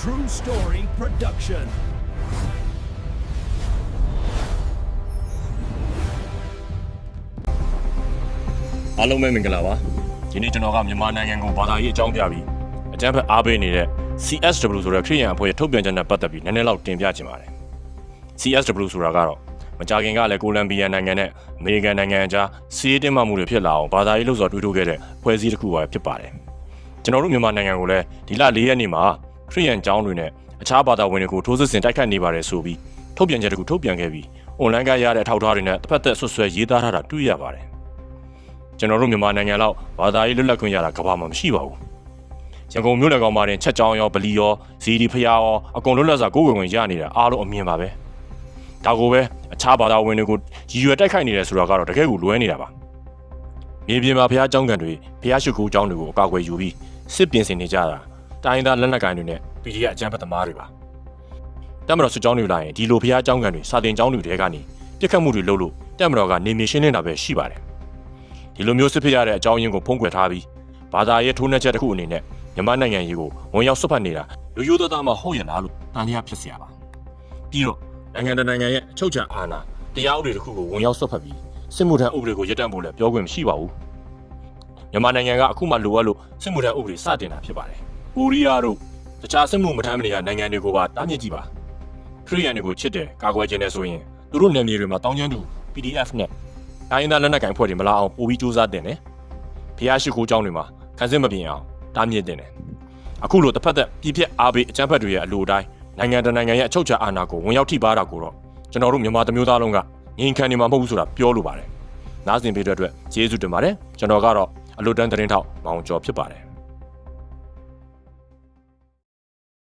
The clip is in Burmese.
True Story Production. အားလုံးပဲမင်္ဂလာပါဒီနေ့ကျွန်တော်ကမြန်မာနိုင်ငံကိုဘာသာရေးအကြောင်းပြပြီးအကြမ်းဖက်အားပေးနေတဲ့ CSW ဆိုတဲ့ခရစ်ယာန်အဖွဲ့ရဲ့ထုတ်ပြန်ချက်နဲ့ပတ်သက်ပြီးနည်းနည်းလောက်တင်ပြချင်ပါတယ် CSW ဆိုတာကတော့မကြာခင်ကလည်းကိုလံဘီယာနိုင်ငံနဲ့အမေရိကန်နိုင်ငံအကြားစီးရေးတင်မှမှုတွေဖြစ်လာအောင်ဘာသာရေးလှုပ်ဆော်တွေးထုတ်ခဲ့တဲ့ဖွဲ့စည်းတစ်ခုပါဖြစ်ပါတယ်ကျွန်တော်တို့မြန်မာနိုင်ငံကိုလည်းဒီလ4ရက်နေ့မှာခရစ်ယာန်ကျောင်းတွေနဲ့အခြားဘာသာဝင်တွေကိုထိုးစစ်ဆင်တိုက်ခတ်နေပါတယ်ဆိုပြီးထုတ်ပြန်ချက်တစ်ခုထုတ်ပြန်ခဲ့ပြီးအွန်လိုင်းကရတဲ့အထောက်အထားတွေနဲ့တစ်ဖက်သက်ဆွဆွဲရေးသားထားတာတွေ့ရပါတယ်ကျွန်တော်တို့မြန်မာနိုင်ငံလောက်ဘာသာရေးလွတ်လပ်ခွင့်ရတာကမ္ဘာမှာမရှိပါဘူးရန်ကုန်မြို့နယ်ကောင်မှာတင်ချက်ကြောင်းရောဗလီရောဇီဒီဖျားရောအကုန်လွတ်လပ်စွာကိုယ်ဝင်ရနေတာအားလုံးအမြင်ပါပဲဒါကိုပဲအခြားဘာသာဝင်တွေကိုရည်ရွယ်တိုက်ခိုက်နေတယ်ဆိုတာကတော့တကယ်ကိုလွဲနေတာပါမြေပြင်မှာဖျားကျောင်းကန်တွေဖျားရှိခိုးကျောင်းတွေကိုအကာအကွယ်ယူပြီးစစ်ပြင်ဆင်နေကြတာတိုင်းသားလက်နက်ကိုင်တွေနဲ့ PDF အကြမ်းဖက်သမားတွေပါတမတော်စစ်ကြောင်းတွေလာရင်ဒီလိုဖျားကျောင်းကန်တွေစာတင်ကျောင်းတွေတဲကနေပြစ်ခတ်မှုတွေလုပ်လို့တမတော်ကနေမြေရှင်းနေတာပဲရှိပါတယ်ဒီလိုမျိုးစစ်ဖြစ်ရတဲ့အကြောင်းရင်းကိုဖုံးကွယ်ထားပြီးဘာသာရေးထိုးနှက်ချက်တစ်ခုအနေနဲ့မြန်မာနိုင်ငံရေးကိုဝင်ရောက်ဆွတ်ဖက်နေတာလူရိုးသားသားမှဟုတ်ရလားလို့တန်လျာဖြစ်เสียပါပြီးတော့နိုင်ငံတကာနိုင်ငံရဲ့အချုပ်အခြာအာဏာတရားဥပဒေတစ်ခုကိုဝင်ရောက်ဆွတ်ဖက်ပြီးစစ်မှုထမ်းဥပဒေကိုရပ်တန့်ဖို့လည်းပြောခွင့်မရှိပါဘူးမြန်မာနိုင်ငံကအခုမှလိုအပ်လို့စစ်မှုထမ်းဥပဒေစတင်တာဖြစ်ပါတယ်ကိုရီးယားတို့တခြားစစ်မှုမထမ်းမနေရနိုင်ငံတွေကိုပါတားမြစ်ကြည့်ပါခရီးရန်တွေကိုချစ်တယ်ကာကွယ်ခြင်းနဲ့ဆိုရင်သူတို့နယ်မြေတွေမှာတောင်းကျမ်းသူ PDF နဲ့တိုင်းသားလက်နက်ကိုင်ဖွဲ့တွေမလာအောင်ပို့ပြီးစူးစမ်းတင်တယ်။ဖျားရှိခိုးကျောင်းတွေမှာခန်းစစ်မပြင်အောင်တားမြစ်တင်တယ်။အခုလိုတစ်ဖက်သက်ပြည်ပြအားပေးအကြမ်းဖက်တွေရဲ့အလိုတိုင်းနိုင်ငံတကာနိုင်ငံရဲ့အချုပ်အခြာအာဏာကိုဝင်ရောက်ထိပါတာကိုတော့ကျွန်တော်တို့မြန်မာတမျိုးသားလုံးကငြိမ်ခံနေမှာမဟုတ်ဘူးဆိုတာပြောလိုပါတယ်။နားဆင်ပေးတဲ့အတွက်ကျေးဇူးတင်ပါတယ်။ကျွန်တော်ကတော့အလွတ်တန်းသတင်းထောက်မောင်ကျော်ဖြစ်ပါတယ်။